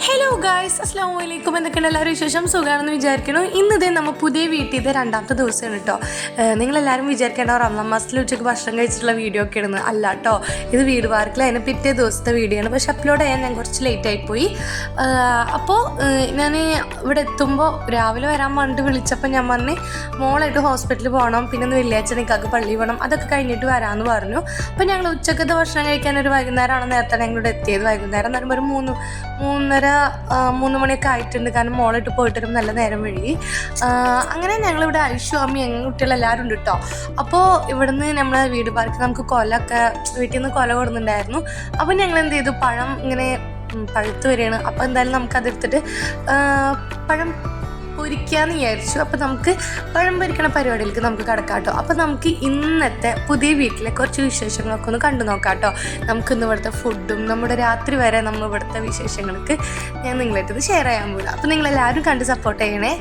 Hello guys, അസ്സലാമു അലൈക്കും. എന്തൊക്കെയാണ് എല്ലാവരും വിശേഷം? സുഖമാണെന്ന് വിചാരിക്കുന്നു. ഇന്നിതേ നമ്മൾ പുതിയ വീട്ടിൽ രണ്ടാമത്തെ ദിവസമാണ് കേട്ടോ. നിങ്ങളെല്ലാവരും വിചാരിക്കേണ്ട റമദാൻ മാസത്തിൽ ഉച്ചയ്ക്ക് ഭക്ഷണം കഴിച്ചിട്ടുള്ള വീഡിയോ ഒക്കെ ഇടുന്നത് അല്ല കേട്ടോ. ഇത് വീട് പാർക്കിൽ അതിന് പിറ്റേ ദിവസത്തെ വീഡിയോ ആണ്. പക്ഷെ അപ്ലോഡ് ചെയ്യാൻ ഞാൻ കുറച്ച് ലേറ്റായിപ്പോയി. അപ്പോൾ ഞാൻ ഇവിടെ എത്തുമ്പോൾ രാവിലെ വരാൻ വേണ്ടിയിട്ട് വിളിച്ചപ്പോൾ ഞാൻ പറഞ്ഞ് മോളായിട്ട് ഹോസ്പിറ്റലിൽ പോകണം, പിന്നെ ഒന്ന് വെള്ളിയാഴ്ച നിൽക്കാക്ക് പള്ളി പോകണം, അതൊക്കെ കഴിഞ്ഞിട്ട് വരാമെന്ന് പറഞ്ഞു. അപ്പോൾ ഞങ്ങൾ ഉച്ചക്കത്തെ ഭക്ഷണം കഴിക്കാൻ ഒരു വൈകുന്നേരമാണ് നേരത്തെ ഞങ്ങളിവിടെ എത്തിയത്. വൈകുന്നേരം എന്ന് പറയുമ്പോൾ ഒരു 3 മണിയൊക്കെ ആയിട്ടുണ്ട്. കാരണം മോളിട്ട് പോയിട്ട് വരുമ്പോൾ നല്ല നേരം വഴുകി. അങ്ങനെ ഞങ്ങളിവിടെ ഐഷു അമ്മി ഞങ്ങൾ കുട്ടികളെല്ലാവരും ഉണ്ട് കേട്ടോ. അപ്പോൾ ഇവിടുന്ന് നമ്മളെ വീട് പാർക്കിൽ നമുക്ക് കൊലൊക്കെ വീട്ടിൽ നിന്ന് കൊല കൊടുക്കുന്നുണ്ടായിരുന്നു. അപ്പോൾ ഞങ്ങൾ എന്ത് ചെയ്തു, പഴം ഇങ്ങനെ പഴുത്ത് വരികയാണ്. അപ്പോൾ എന്തായാലും നമുക്കതെടുത്തിട്ട് പഴം പൊരിക്കാമെന്ന് വിചാരിച്ചു. അപ്പോൾ നമുക്ക് പഴം പൊരിക്കണ പരിപാടിയിലേക്ക് നമുക്ക് കിടക്കാം കേട്ടോ. അപ്പോൾ നമുക്ക് ഇന്നത്തെ പുതിയ വീട്ടിലെ കുറച്ച് വിശേഷങ്ങളൊക്കെ ഒന്ന് കണ്ടു നോക്കാം കേട്ടോ. നമുക്കിന്ന് ഇവിടുത്തെ ഫുഡും നമ്മുടെ രാത്രി വരെ നമ്മൾ ഇവിടുത്തെ വിശേഷങ്ങൾക്ക് ഞാൻ നിങ്ങളായിട്ടത് ഷെയർ ചെയ്യാൻ പോകാം. അപ്പോൾ നിങ്ങളെല്ലാവരും കണ്ട് സപ്പോർട്ട് ചെയ്യണേ.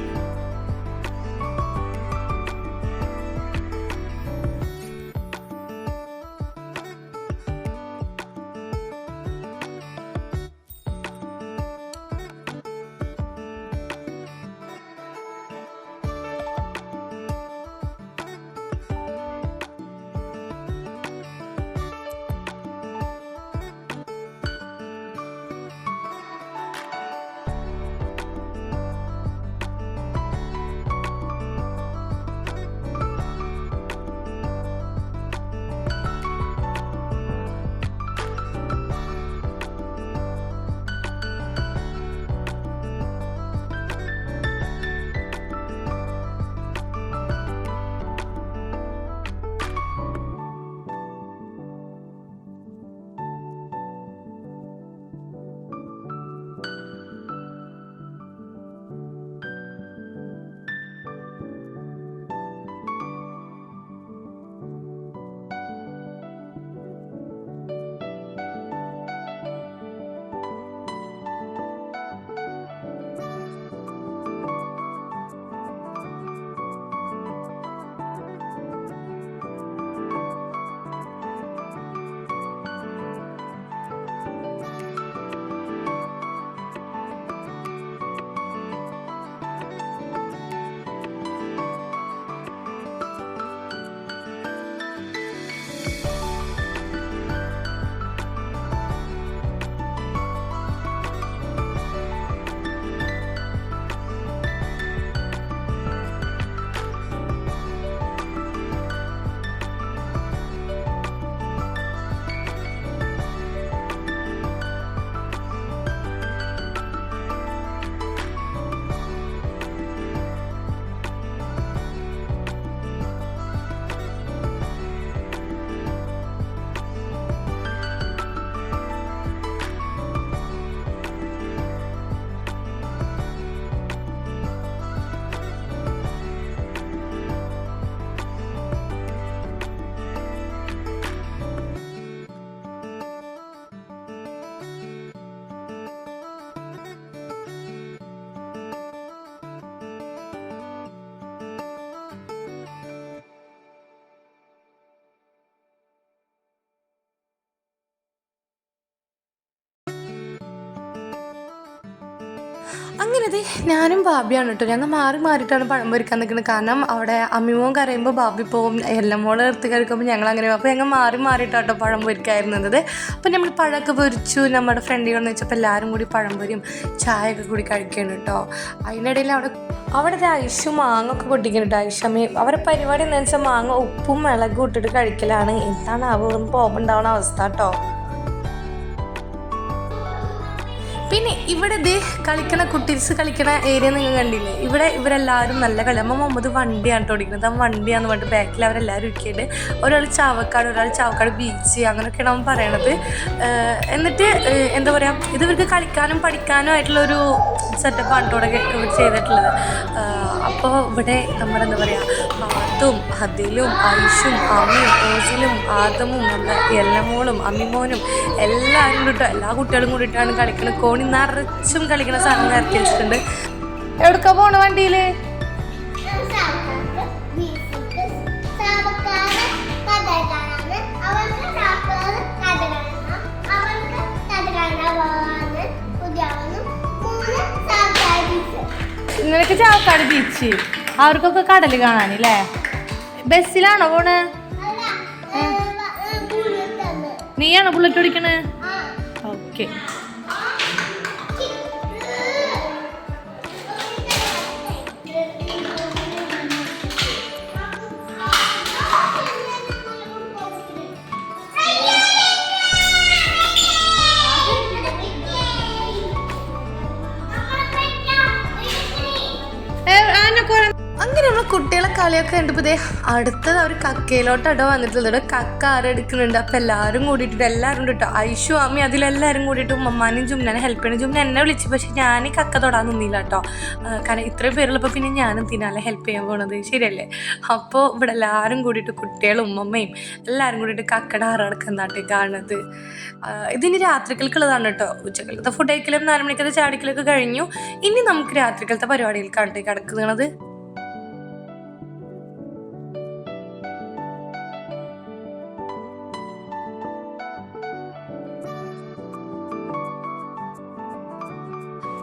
അങ്ങനത്തെ ഞാനും ബാബിയാണ് കേട്ടോ. ഞങ്ങൾ മാറിയിട്ടാണ് പഴം പൊരിക്കാൻ നിൽക്കുന്നത്. കാരണം അവിടെ അമ്മിമോൻ കരയുമ്പോൾ ബാബി പോവും, എല്ലാം മോളെ എടുത്ത് കഴിക്കുമ്പോൾ ഞങ്ങൾ അങ്ങനെ. അപ്പോൾ ഞങ്ങൾ മാറിയിട്ടാട്ടോ പഴം പൊരിക്കായിരുന്നത്. അപ്പോൾ നമ്മൾ പഴമൊക്കെ പൊരിച്ചു. നമ്മുടെ ഫ്രണ്ടുകളെന്ന് വെച്ചപ്പോൾ എല്ലാവരും കൂടി പഴം പൊരിയും ചായയൊക്കെ കൂടി കഴിക്കണം കേട്ടോ. അതിനിടയിൽ അവിടെ ഐഷു മാങ്ങ ഒക്കെ പൊട്ടിക്കുന്നുണ്ട്. ഐഷമ്മ അവരുടെ പരിപാടി എന്താണെന്ന് വെച്ചാൽ മാങ്ങ ഉപ്പും മുളകും ഇട്ടിട്ട് കഴിക്കലാണ്. എന്താണ് പോകുന്നുണ്ടാവുന്ന അവസ്ഥ കേട്ടോ. പിന്നെ ഇവിടെ കളിക്കണ കുട്ടീസ് കളിക്കണ ഏരിയ നിങ്ങൾ കണ്ടില്ലേ? ഇവരെല്ലാവരും നല്ല കളി. അമ്മ മുമ്പ് വണ്ടിയാണ് ഓടിക്കുന്നത്. ആ വണ്ടിയാന്ന് പറഞ്ഞിട്ട് ബാക്കിൽ അവരെല്ലാവരും ഇരിക്കിയിട്ട് ഒരാൾ ചാവക്കാട് ബീച്ച് അങ്ങനെയൊക്കെയാണ് അവൻ പറയണത്. എന്നിട്ട് എന്താ പറയുക, ഇത് ഇവർക്ക് കളിക്കാനും പഠിക്കാനും ആയിട്ടുള്ളൊരു സെറ്റപ്പാണ് ഇവിടെ ചെയ്തിട്ടുള്ളത്. അപ്പോൾ ഇവിടെ നമ്മുടെ എന്താ പറയുക, മാത്തും അതിലും ഐഷും അമ്മിയും ഓസിലും ആദമും നമ്മുടെ എല്ലമോളും അമ്മിമോനും എല്ലാവരും കൂടിട്ടോ എല്ലാ കുട്ടികളും കൂടിയിട്ടാണ് കളിക്കുന്നത്. കോണി നിറച്ചും കളിക്കുന്ന സാധനം ഇറക്കി വെച്ചിട്ടുണ്ട്. എവിടേക്കാ പോണ വണ്ടിയിൽ? നിനക്ക് ചാവക്കാട് ബീച്ച് അവർക്കൊക്കെ കടൽ കാണാനല്ലേ? ബസ്സിലാണോ പോണ്? നീയാണോ ബുള്ളറ്റ് ഓടിക്കണേ? ഓക്കെ. അങ്ങനെ നമ്മൾ കുട്ടികളെ കളിയൊക്കെ കണ്ടപ്പോൾ ഇതേ അടുത്തത് അവർ കക്കയിലോട്ടോ വന്നിട്ടുള്ളത്. കക്ക ആരെടുക്കുന്നുണ്ട്. അപ്പം എല്ലാവരും കൂടിയിട്ട് എല്ലാവരും ഉണ്ട് കേട്ടോ. ഐഷു അമ്മി അതിലെല്ലാവരും കൂടിയിട്ട് ഉമ്മമാനും ജുംനാനെ ഹെൽപ്പ് ചെയ്യണം. ജുംന എന്നെ വിളിച്ചു, പക്ഷെ ഞാൻ കക്ക തൊടാൻ നിന്നില്ല കേട്ടോ. കാരണം ഇത്രയും പേരുള്ളപ്പോൾ പിന്നെ ഞാനും തിന്നാലെ ഹെൽപ്പ് ചെയ്യാൻ പോണത് ശരിയല്ലേ? അപ്പോൾ ഇവിടെ എല്ലാവരും കൂടിയിട്ട് കുട്ടികളും ഉമ്മമ്മയും എല്ലാവരും കൂടിയിട്ട് കക്കട ആറടക്കുന്നാട്ടെ കാണുന്നത്. ഇതിന് രാത്രികൾക്കുള്ളതാണ് കേട്ടോ. ഉച്ചക്കലത്തെ ഫുഡ് കഴിക്കലും 4 മണിക്കത്തെ ചാടിക്കലൊക്കെ കഴിഞ്ഞു. ഇനി നമുക്ക് രാത്രികലത്തെ പരിപാടികൾക്കാണ് കിടക്കുന്നത്.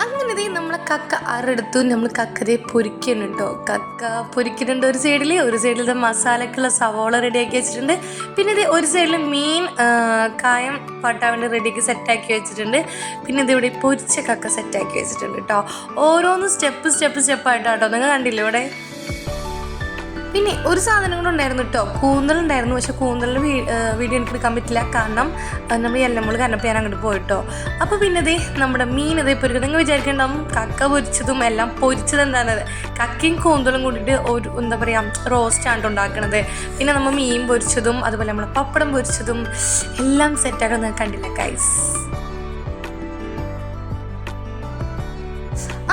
അങ്ങനെ നമ്മളെ കക്ക ആറെടുത്തു. നമ്മൾ കക്കതയെ പൊരിക്കണം കേട്ടോ. കക്ക പൊരിക്കുന്നുണ്ട് ഒരു സൈഡിൽ മസാലക്കുള്ള സവോള റെഡിയാക്കി വെച്ചിട്ടുണ്ട്. പിന്നെ ഇത് ഒരു സൈഡിൽ മീൻ കായം പട്ടാൻ വേണ്ടി റെഡിയാക്കി സെറ്റാക്കി വെച്ചിട്ടുണ്ട്. പിന്നെ ഇതിവിടെ പൊരിച്ച കക്ക സെറ്റാക്കി വെച്ചിട്ടുണ്ട് കേട്ടോ. ഓരോന്ന് സ്റ്റെപ്പായിട്ടോ. നിങ്ങൾ കണ്ടില്ലേ ഇവിടെ? പിന്നെ ഒരു സാധനം കൂടെ ഉണ്ടായിരുന്നു കേട്ടോ. കൂന്തലുണ്ടായിരുന്നു. പക്ഷെ കൂന്തലിന് വീഡിയോ എനിക്ക് എടുക്കാൻ പറ്റില്ല, കാരണം നമ്മൾ എല്ലാം കരഞ്ഞപ്പോൾ ഞാൻ അങ്ങോട്ട് പോയിട്ടോ. അപ്പോൾ പിന്നെ ഇതേ നമ്മുടെ മീൻ ഇതേ പൊരിക്കും. നിങ്ങൾ വിചാരിക്കേണ്ടാവും കക്ക പൊരിച്ചതും എല്ലാം പൊരിച്ചത് എന്താണത്? കക്കയും കൂന്തലും കൂടിയിട്ട് ഒരു എന്താ പറയുക റോസ്റ്റാണ് ഉണ്ടാക്കണത്. പിന്നെ നമ്മൾ മീൻ പൊരിച്ചതും അതുപോലെ നമ്മൾ പപ്പടം പൊരിച്ചതും എല്ലാം സെറ്റാക്കാൻ കണ്ടില്ല ഗൈസ്.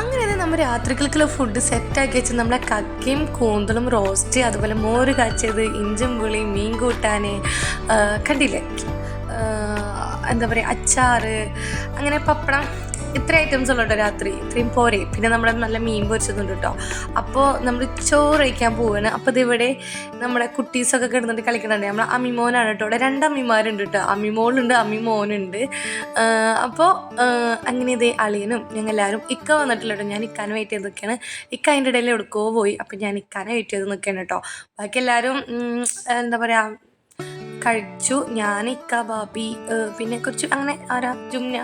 അങ്ങനെ നമ്മൾ രാത്രികൾക്കുള്ള ഫുഡ് സെറ്റാക്കി വെച്ച് നമ്മളെ കക്കയും കൂന്തലും റോസ്റ്റ്, അതുപോലെ മോര് കാച്ചിയത്, ഇഞ്ചും പുളിയും, മീൻ കൂട്ടാൻ കണ്ടില്ലേ, എന്താ പറയുക അച്ചാറ്, അങ്ങനെ പപ്പടം, ഇത്ര ഐറ്റംസ് ഉള്ളൂ കേട്ടോ. രാത്രി ഇത്രയും പോരെ. പിന്നെ നമ്മുടെ നല്ല മീൻ പൊരിച്ചതുണ്ട് കേട്ടോ. അപ്പോൾ നമ്മൾ ചോറ് കഴിക്കാൻ പോവുകയാണ്. അപ്പോൾ ഇതിവിടെ നമ്മുടെ കുട്ടീസൊക്കെ കിടന്നിട്ട് കളിക്കുന്നുണ്ട്. നമ്മളെ അമ്മിമോനാണ് കേട്ടോ. ഇവിടെ 2 അമ്മിമാരുണ്ട് കേട്ടോ. അമ്മിമോളുണ്ട്, അമ്മിമോനുണ്ട്. അപ്പോൾ അങ്ങനെ ഇതേ അളിയനും ഞങ്ങൾ എല്ലാവരും ഇക്ക വന്നിട്ടില്ല കേട്ടോ. ഞാൻ ഇക്കാനെ വെയിറ്റ് ചെയ്ത് നിൽക്കുകയാണ്. ഇക്ക അതിൻ്റെ ഇടയിൽ എടുക്കോ പോയി. അപ്പം ഞാൻ ഇക്കാനെ വെയിറ്റ് ചെയ്ത് നിൽക്കുകയാണ് കേട്ടോ. ബാക്കി എല്ലാവരും എന്താ പറയുക കഴിച്ചു. ഞാൻ ഇക്ക ബാബി പിന്നെ കുറച്ച് അങ്ങനെ ആരാ ജുംന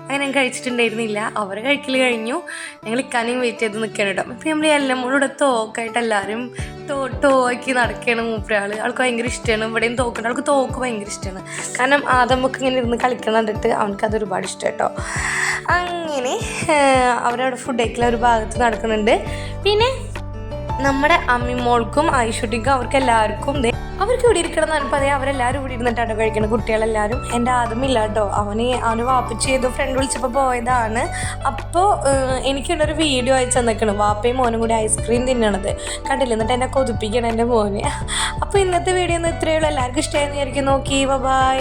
അങ്ങനെ കഴിച്ചിട്ടുണ്ടായിരുന്നില്ല. അവർ കഴിക്കൽ കഴിഞ്ഞു. ഞങ്ങൾ ഇക്കാനെയും വെയിറ്റ് ചെയ്ത് നിൽക്കുകയാണ് കേട്ടോ. അപ്പം നമ്മൾ എല്ലാം കൂടെ തോക്കായിട്ട് എല്ലാവരും ടോക്കി നടക്കുകയാണ്. മൂപ്പരാൾ ആൾക്ക് ഭയങ്കര ഇഷ്ടമാണ്. ഇവിടെയും തോക്കുണ്ട്. ആൾക്ക് തോക്ക് ഭയങ്കര ഇഷ്ടമാണ്. കാരണം നമുക്ക് ഇങ്ങനെ ഇരുന്ന് കളിക്കണം കണ്ടിട്ട് അവനക്ക് അത് ഒരുപാട് ഇഷ്ടം കേട്ടോ. അങ്ങനെ അവരവിടെ ഫുഡ് കഴിക്കൽ ഒരു ഭാഗത്ത് നടക്കുന്നുണ്ട്. പിന്നെ നമ്മുടെ അമ്മിമോൾക്കും ഐശ്വര്യക്കും അവർക്ക് എല്ലാവർക്കും അവർക്ക് ഇവിടെ ഇരിക്കണം എന്ന് പറഞ്ഞപ്പോൾ അവരെല്ലാവരും ഇവിടെ ഇരുന്നിട്ടാണ് കഴിക്കുന്നത്. കുട്ടികളെല്ലാവരും. എൻ്റെ ആദ്യമില്ല കേട്ടോ. അവന് വാപ്പിച്ച് ചെയ്തു ഫ്രണ്ട് വിളിച്ചപ്പോൾ പോയതാണ്. അപ്പോൾ എനിക്കുള്ളൊരു വീഡിയോ അയച്ചു തന്നിക്കണം. വാപ്പയും മോനും കൂടി ഐസ്ക്രീം തിന്നണത് കണ്ടില്ല. എന്നിട്ട് എന്നെ കൊതിപ്പിക്കണം എൻ്റെ മോന്. അപ്പോൾ ഇന്നത്തെ വീഡിയോ ഒന്ന് ഇത്രയേ ഉള്ളൂ. എല്ലാവർക്കും ഇഷ്ടമായിരുന്നു വിചാരിക്കും. നോക്കി ബൈ.